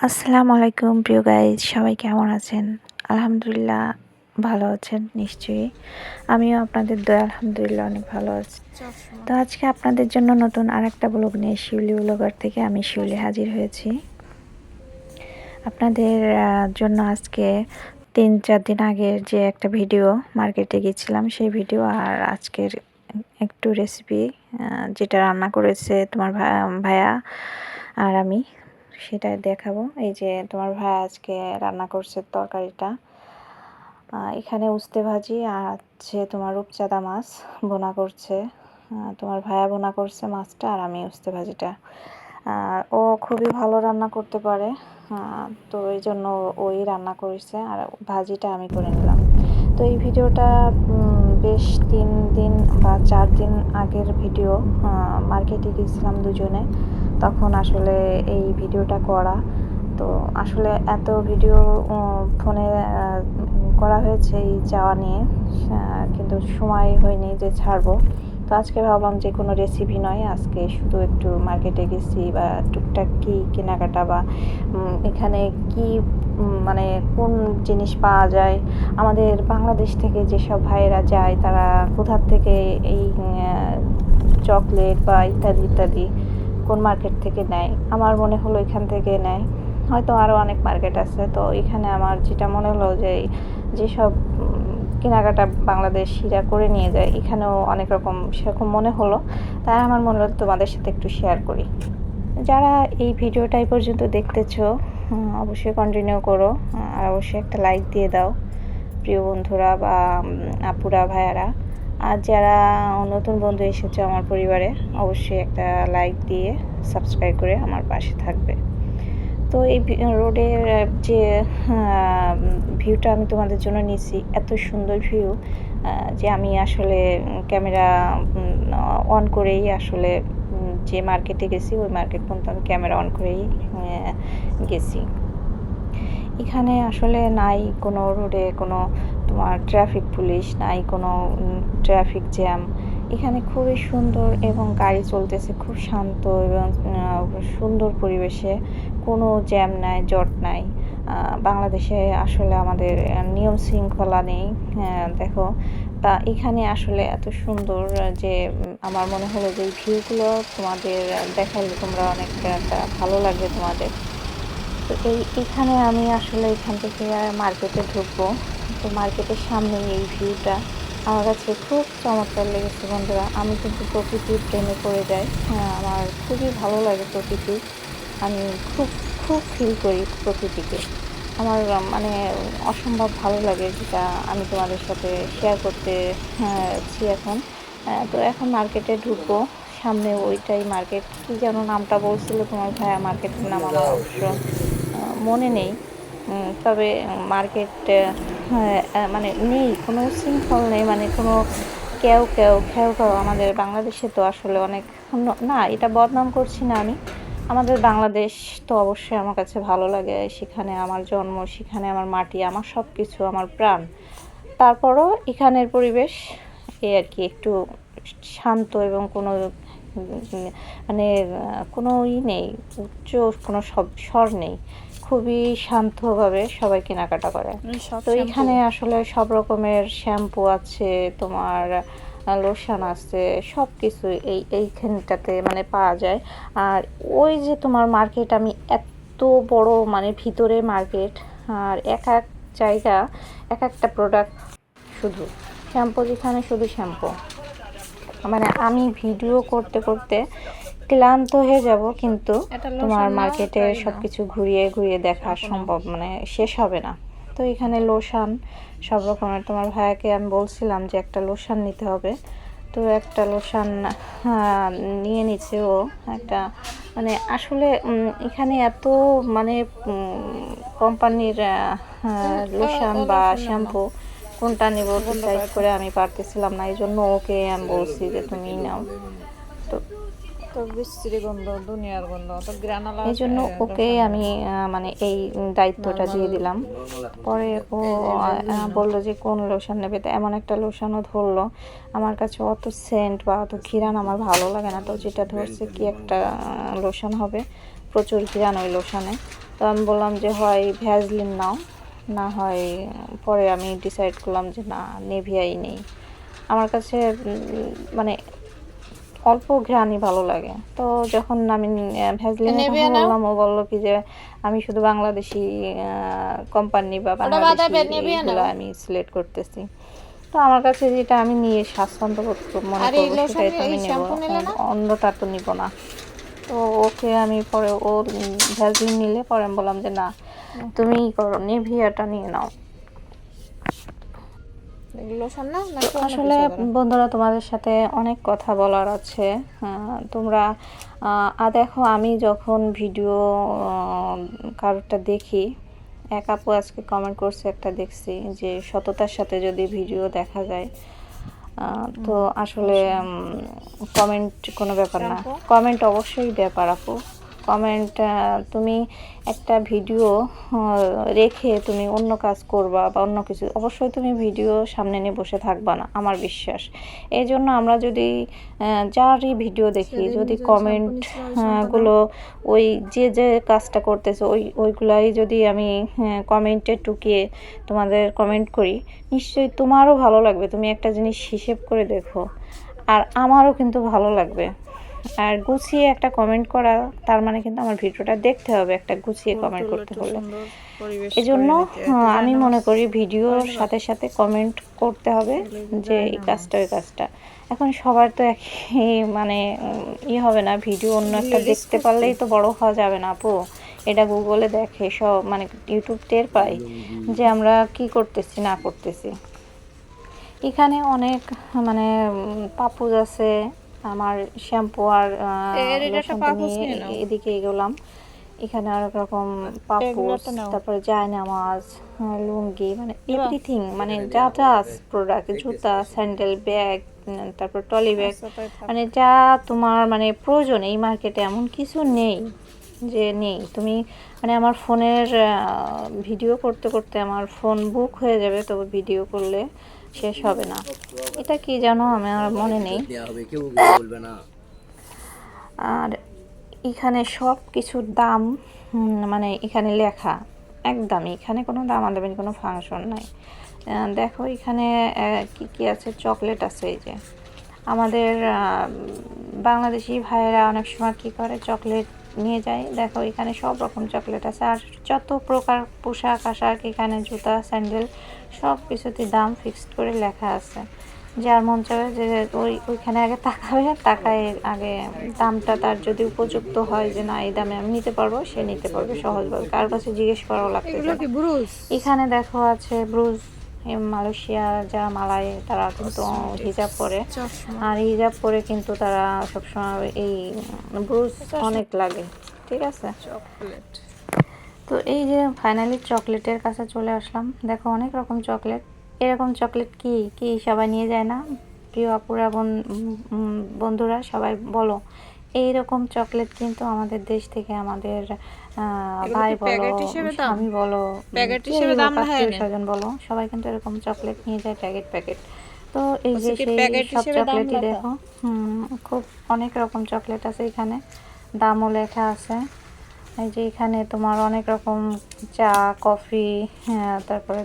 আসসালামু আলাইকুম প্রিয় গাইজ, সবাই কেমন আছেন? আলহামদুলিল্লাহ ভালো আছেন নিশ্চয়ই। আমিও আপনাদের দয়া আলহামদুলিল্লাহ অনেক ভালো আছি। তো আজকে আপনাদের জন্য নতুন আরেকটা ব্লগ নিয়ে শিউলি ব্লগার থেকে আমি শিউলি হাজির হয়েছি। আপনাদের জন্য আজকে 3-4 দিন আগের যে একটা ভিডিও মার্কেটে গেছিলাম সেই ভিডিও আর আজকের একটু রেসিপি যেটা রান্না করেছে তোমার ভাইয়া আর আমি সেটা দেখাবো। এই যে তোমার ভাই আজকে রান্না করছে তরকারিটা, এখানে উস্তে ভাজি আর আছে তোমার রূপচাঁদা মাছ বোনা করছে। তোমার ভাইয়া বোনা করছে মাছটা আর আমি উস্তে ভাজিটা। ও খুবই ভালো রান্না করতে পারে, তো এই জন্য ওই রান্না করেছে আর ভাজিটা আমি করে নিলাম। তো এই ভিডিওটা বেশ 3 দিন বা 4 দিন আগের ভিডিও। মার্কেটে গেছিলাম দুজনে, তখন আসলে এই ভিডিওটা করা। তো আসলে এত ভিডিও ফোনে করা হয়েছে এই যাওয়া নিয়ে, কিন্তু সময় হয়নি যে ছাড়বো। তো আজকে ভাবলাম যে কোনো রেসিপি নয়, আজকে শুধু একটু মার্কেটে গেছি বা টুকটাক কী কেনাকাটা বা এখানে কি মানে কোন জিনিস পাওয়া যায়, আমাদের বাংলাদেশ থেকে যেসব ভাইয়েরা যায় তারা কোথার থেকে এই চকলেট বা ইত্যাদি ইত্যাদি কোন মার্কেট থেকে নেয়। আমার মনে হলো এখান থেকে নেয়, হয়তো আরও অনেক মার্কেট আছে। তো এখানে আমার যেটা মনে হলো যে যেসব কেনাকাটা বাংলাদেশিরা করে নিয়ে যায় এখানেও অনেক রকম সেরকম মনে হলো, তাই আমার মনে হলো তোমাদের সাথে একটু শেয়ার করি। যারা এই ভিডিওটা এই পর্যন্ত দেখতেছো অবশ্যই কন্টিনিউ করো, আর অবশ্যই একটা লাইক দিয়ে দাও প্রিয় বন্ধুরা বা আপুরা ভাইয়ারা। আর যারা নতুন বন্ধু এসেছে আমার পরিবারে অবশ্যই একটা লাইক দিয়ে সাবস্ক্রাইব করে আমার পাশে থাকবে। তো এই রোডের যে ভিউটা আমি তোমাদের জন্য নিয়েছি, এত সুন্দর ভিউ যে আমি আসলে ক্যামেরা অন করেই আসলে যে মার্কেটে গেছি ওই মার্কেট পর্যন্ত আমি ক্যামেরা অন করেই গেছি। এখানে আসলে নাই কোনো রোডে কোনো তোমার ট্রাফিক পুলিশ, নাই কোনো ট্রাফিক জ্যাম। এখানে খুবই সুন্দর এবং গাড়ি চলতেছে খুব শান্ত এবং সুন্দর পরিবেশে, কোনো জ্যাম নাই, জট নাই। বাংলাদেশে আসলে আমাদের নিয়ম শৃঙ্খলা নেই, দেখো। তা এখানে আসলে এত সুন্দর যে আমার মনে হলো যে এই ভিউগুলো তোমাদের দেখালে তোমরা অনেকটা ভালো লাগবে তোমাদের। তো এইখানে আমি আসলে এখান থেকে মার্কেটে ঢুকবো। তো মার্কেটের সামনে এই ভিউটা আমার কাছে খুব চমৎকার লেগেছে বন্ধুরা। আমি কিন্তু প্রকৃতির প্রেমে পড়ে যাই, আমার খুবই ভালো লাগে প্রকৃতি। আমি খুব খুব ফিল করি প্রকৃতিকে, আমার মানে অসম্ভব ভালো লাগে, যেটা আমি তোমাদের সাথে শেয়ার করতেছি এখন। তো এখন মার্কেটে ঢুকবো, সামনে ওইটাই মার্কেট, কি যেন নামটা বলছিল তোমার ভাইয়া, মার্কেটের নাম আমার অবশ্য মনে নেই। তবে মার্কেট মানে নেই, কোনো শৃঙ্খল নেই, মানে কোনো কেউ আমাদের বাংলাদেশে তো আসলে অনেক না, এটা বদনাম করছি না আমি। আমাদের বাংলাদেশ তো অবশ্যই আমার কাছে ভালো লাগে, সেখানে আমার জন্ম, সেখানে আমার মাটি, আমার সব কিছু, আমার প্রাণ। তারপরও এখানের পরিবেশ এই আর কি একটু শান্ত এবং কোনো মানে কোনো নেই, উচ্চ কোনো স্বর নেই, খুবই শান্তভাবে সবাই কেনাকাটা করে। তো এখানে আসলে সব রকমের শ্যাম্পু আছে, তোমার লোশন আছে, সব কিছু এইখানটাতে মানে পাওয়া যায়। আর ওই যে তোমার মার্কেট, আমি এত বড় মানে ভিতরে মার্কেট, আর এক এক জায়গা এক একটা প্রোডাক্ট, শুধু শ্যাম্পু, যেখানে শুধু শ্যাম্পু। মানে আমি ভিডিও করতে করতে ক্লান্ত হয়ে যাব, কিন্তু তোমার মার্কেটে সব কিছু ঘুরিয়ে ঘুরিয়ে দেখা সম্ভব মানে শেষ হবে না। তো এখানে লোশন সব রকমের, তোমার ভাইয়াকে আমি বলছিলাম যে একটা লোশন নিতে হবে, তো একটা লোশন নিয়ে নিচ্ছে ও একটা। মানে আসলে এখানে এত মানে কোম্পানির লোশন বা শ্যাম্পু কোনটা নেব ডিসাইড করে আমি পারতেছিলাম না, এই জন্য ওকে আমি বলছি যে তুমি নাও। তো এই জন্য ওকে আমি মানে এই দায়িত্বটা দিয়ে দিলাম। পরে ও বললো যে কোন লোশন নেবে, তো এমন একটা লোশনও ধরলো। আমার কাছে অত সেন্ট বা অত ঘিরান আমার ভালো লাগে না, তো যেটা ধরছে কি একটা লোশন হবে, প্রচুর ঘিরান ওই লোশনে। তো আমি বললাম যে হয় ভ্যাসলিন নাও, না হয় পরে আমি ডিসাইড করলাম যে না নেভিয়াই নেই। আমার কাছে মানে অল্প ঘ্রাণই ভালো লাগে। তো যখন আমি ভ্যাসলিনের কথা বললাম, ও বললো কি যে আমি শুধু বাংলাদেশি কোম্পানি বা বাংলাদেশি এইগুলো আমি সিলেক্ট করতেছি। তো আমার কাছে যেটা আমি নিয়ে স্বাচ্ছন্দ্য বোধ মনে করবো সেটাই তো আমি নেবো, অন্যটা তো নিব না। তো ওকে আমি পরে ও ভ্যাসলিন নিলে পরে আমি বললাম যে না তুমি করো, নেভিয়াটা নিয়ে নাও। আসলে বন্ধুরা, তোমাদের সাথে অনেক কথা বলার আছে। তোমরা দেখো, আমি যখন ভিডিও কারোরটা দেখি, এক আপু আজকে কমেন্ট করছে, একটা দেখছি যে সততার সাথে যদি ভিডিও দেখা যায় তো আসলে কমেন্ট কোনো ব্যাপার না। কমেন্ট অবশ্যই ব্যাপার আপু। কমেন্ট তুমি একটা ভিডিও রেখে তুমি অন্য কাজ করবা বা অন্য কিছু, অবশ্যই তুমি ভিডিও সামনে নিয়ে বসে থাকবা না, আমার বিশ্বাস। এই জন্য আমরা যদি যারই ভিডিও দেখি, যদি কমেন্ট গুলো ওই যে কাজটা করতেছে ওইগুলাই যদি আমি কমেন্টে টুকিয়ে তোমাদের কমেন্ট করি, নিশ্চয়ই তোমারও ভালো লাগবে। তুমি একটা জিনিস হিসেব করে দেখো, আর আমারও কিন্তু ভালো লাগবে। আর গুছিয়ে একটা কমেন্ট করা, তার মানে কিন্তু আমার ভিডিওটা দেখতে হবে একটা গুছিয়ে কমেন্ট করতে হলে। এজন্য আমি মনে করি ভিডিওর সাথে সাথে কমেন্ট করতে হবে যে এই কাজটা ওই কাজটা। এখন সবার তো একই মানে হবে না, ভিডিও অন্য একটা দেখতে পারলেই তো বড় হওয়া যাবে না আপু। এটা গুগলে দেখে সব, মানে ইউটিউব টের পাই যে আমরা কি করতেছি না করতেছি। এখানে অনেক মানে পাপুজ আছে। আমার শ্যাম্পু আর নিয়ে এদিকে এগোলাম। এখানে অনেক রকম পাপুস, তারপরে জায়নামাজ, লুঙ্গি, মানে এভরিথিং, মানে যা যা প্রোডাক্ট, জুতা, স্যান্ডেল, ব্যাগ, তারপর ট্রলি ব্যাগ, মানে যা তোমার মানে প্রয়োজন এই মার্কেটে এমন কিছু নেই যে নেই। তুমি মানে আমার ফোনের ভিডিও করতে করতে আমার ফোন বুক হয়ে যাবে, তবে ভিডিও করলে শেষ হবে না। এটা কি জানো, আমার মনে নেই। আর এখানে সব কিছুর দাম মানে এখানে লেখা একদম, এখানে কোনো দামাদামির কোনো ফাংশন নাই। দেখো এখানে কি কি আছে, চকলেট আছে। এই যে আমাদের বাংলাদেশি ভাইয়েরা অনেক সময় কী করে, চকলেট নিয়ে যায়। দেখো এখানে সব রকম চকলেট আছে, আর যত প্রকার পোশাক আশাক, এখানে জুতা, স্যান্ডেল, সব কিছুতে দাম ফিক্সড করে লেখা আছে। যার মন চাবে যে ওইখানে আগে তাকাবে, তাকায় আগে দামটা তার যদি উপযুক্ত হয় যে না এই দামে আমি নিতে পারবো, সে নিতে পারবে সহজভাবে, কার কাছে জিজ্ঞেস করাও লাগতেছে না। এখানে দেখো আছে ব্রুজ। মালয়েশিয়া যারা মালায়, তারা কিন্তু হিজাব পরে, আর হিজাব পরে কিন্তু তারা সবসময় এই ব্রুজ অনেক লাগে। ঠিক আছে, তো এই যে ফাইনালি চকলেটের কাছে চলে আসলাম। দেখো অনেক রকম চকলেট। এরকম চকলেট কি কি সবাই নিয়ে যায় না? প্রিয় আপুরা, বন্ধুরা সবাই বলো, এইরকম চকলেট কিন্তু আমাদের দেশ থেকে আমাদের ভাই বলো, স্বামী বলো, আত্মীয় স্বজন বলো, সবাই কিন্তু এরকম চকলেট নিয়ে যায় প্যাকেট প্যাকেট। তো এই যে সেই সব চকলেটই দেখো, খুব অনেক রকম চকলেট আছে এখানে, দামও লেখা আছে। এই যে এখানে তোমার অনেক রকম চা, কফি, তারপরে